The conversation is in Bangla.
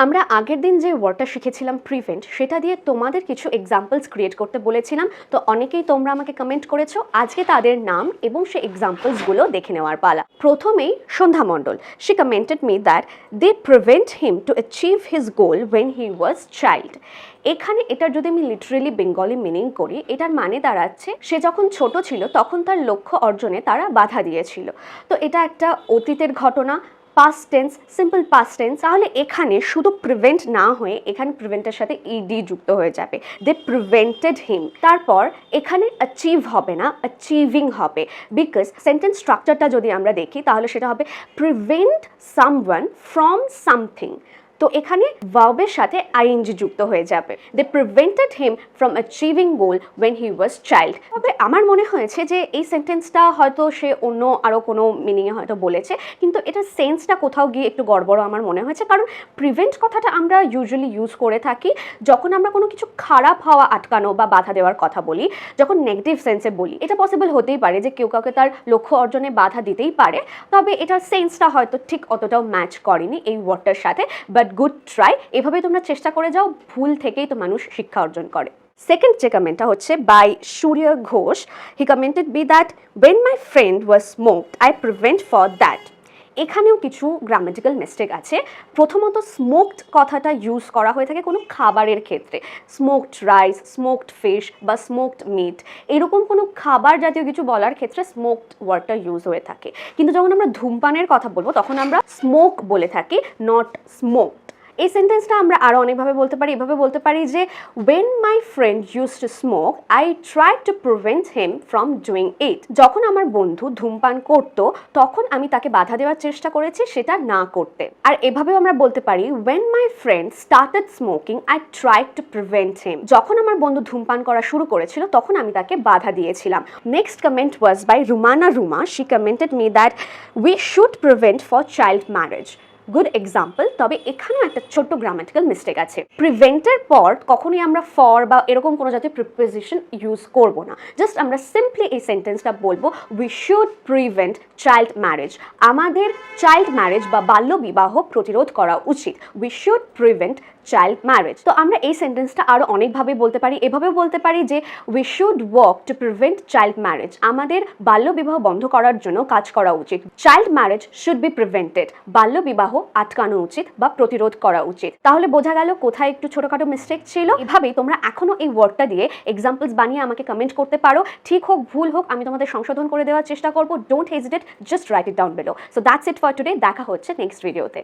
আমরা আগের দিন যে ওয়ার্ডটা শিখেছিলাম প্রিভেন্ট, সেটা দিয়ে তোমাদের কিছু এক্সাম্পলস ক্রিয়েট করতে বলেছিলাম। তো অনেকেই তোমরা আমাকে কমেন্ট করেছো, আজকে তাদের নাম এবং সেই এক্সাম্পলসগুলো দেখে নেওয়ার পালা। প্রথমেই Sandhya Mondal, she commented me that they prevent him to achieve his goal when he was child. এখানে এটার যদি আমি লিটারেলি বেঙ্গলি মিনিং করি, এটার মানে দাঁড়াচ্ছে সে যখন ছোট ছিল তখন তার লক্ষ্য অর্জনে তারা বাধা দিয়েছিল। তো এটা একটা অতীতের ঘটনা, past tense, simple past tense. তাহলে এখানে শুধু প্রিভেন্ট না হয়ে এখানে প্রিভেন্টের সাথে ইডি যুক্ত হয়ে যাবে, দে প্রিভেন্টেড হিম। তারপর এখানে অ্যাচিভ হবে না, অ্যাচিভিং হবে, বিকজ সেন্টেন্স স্ট্রাকচারটা যদি আমরা দেখি তাহলে সেটা হবে প্রিভেন্ট সামওয়ান ফ্রম সামথিং। তো এখানে ভার্বের সাথে আইএনজি যুক্ত হয়ে যাবে, they prevented him from achieving goal when he was child. তবে আমার মনে হয়েছে যে এই সেন্টেন্সটা হয়তো সে অন্য আরও কোনো মিনিংয়ে হয়তো বলেছে, কিন্তু এটার সেন্সটা কোথাও গিয়ে একটু গড়বড় আমার মনে হয়েছে। কারণ প্রিভেন্ট কথাটা আমরা ইউজুয়ালি ইউজ করে থাকি যখন আমরা কোনো কিছু খারাপ হওয়া আটকানো বা বাধা দেওয়ার কথা বলি, যখন নেগেটিভ সেন্সে বলি। এটা পসিবল হতেই পারে যে কেউ কাউকে তার লক্ষ্য অর্জনে বাধা দিতেই পারে, তবে এটার সেন্সটা হয়তো ঠিক অতটাও ম্যাচ করেনি এই ওয়ার্ডটার সাথে। বাট গুড ট্রাই, এভাবে তোমরা চেষ্টা করে যাও, ভুল থেকেই তো মানুষ শিক্ষা অর্জন করে। সেকেন্ড যে কমেন্টটা হচ্ছে by Surya Ghosh, he commented be that when my friend was smoked I prevent for that. এখানেও কিছু গ্রামেটিক্যাল মিস্টেক আছে। প্রথমত স্মোকড কথাটা ইউজ করা হয়ে থাকে কোনো খাবারের ক্ষেত্রে, স্মোকড রাইস, স্মোকড ফিশ বা স্মোকড মিট, এরকম কোনো খাবার জাতীয় কিছু বলার ক্ষেত্রে স্মোকড ওয়ার্ডটা ইউজ হয়ে থাকে। কিন্তু যখন আমরা ধূমপানের কথা বলবো তখন আমরা স্মোক বলে থাকি, নট স্মোকড। এই সেন্টেন্সটা আমরা আরও অনেকভাবে বলতে পারি। এভাবে বলতে পারি যে when my friend use to smoke I try to prevent him from doing it. যখন আমার বন্ধু ধূমপান করতো তখন আমি তাকে বাধা দেওয়ার চেষ্টা করেছি সেটা না করতে। আর এভাবেও আমরা বলতে পারি when my friend started smoking I try to prevent him. যখন আমার বন্ধু ধূমপান করা শুরু করেছিল তখন আমি তাকে বাধা দিয়েছিলাম। Next comment was by Rumana Ruma, she commented me that we should prevent for child marriage. Good example. তবে এখানেও একটা ছোট্ট গ্রামেটিক্যাল মিস্টেক আছে। প্রিভেন্টের পর কখনোই আমরা ফর বা এরকম কোনো জাতীয় প্রিপোজিশন ইউজ করব না। জাস্ট আমরা সিম্পলি এই সেন্টেন্সটা বলবো we should prevent child marriage. আমাদের চাইল্ড ম্যারেজ বা বাল্য বিবাহ প্রতিরোধ করা উচিত। We should prevent child marriage. তো আমরা এই সেন্টেন্সটা আরও অনেকভাবে বলতে পারি। এভাবেও বলতে পারি যে we should work to prevent child marriage. আমাদের বাল্য বিবাহ বন্ধ করার জন্য কাজ করা উচিত। Child marriage should be prevented. বাল্য বিবাহ আটকানো উচিত বা প্রতিরোধ করা উচিত। তাহলে বোঝা গেল কোথায় একটু ছোটখাটো মিস্টেক ছিল। এভাবেই তোমরা এখনো এই ওয়ার্ডটা দিয়ে এক্সাম্পলস বানিয়ে আমাকে কমেন্ট করতে পারো। ঠিক হোক ভুল হোক আমি তোমাদের সংশোধন করে দেওয়ার চেষ্টা করবো। Don't hesitate, just right it down below. So that's it for today. দেখা হচ্ছে নেক্সট ভিডিওতে।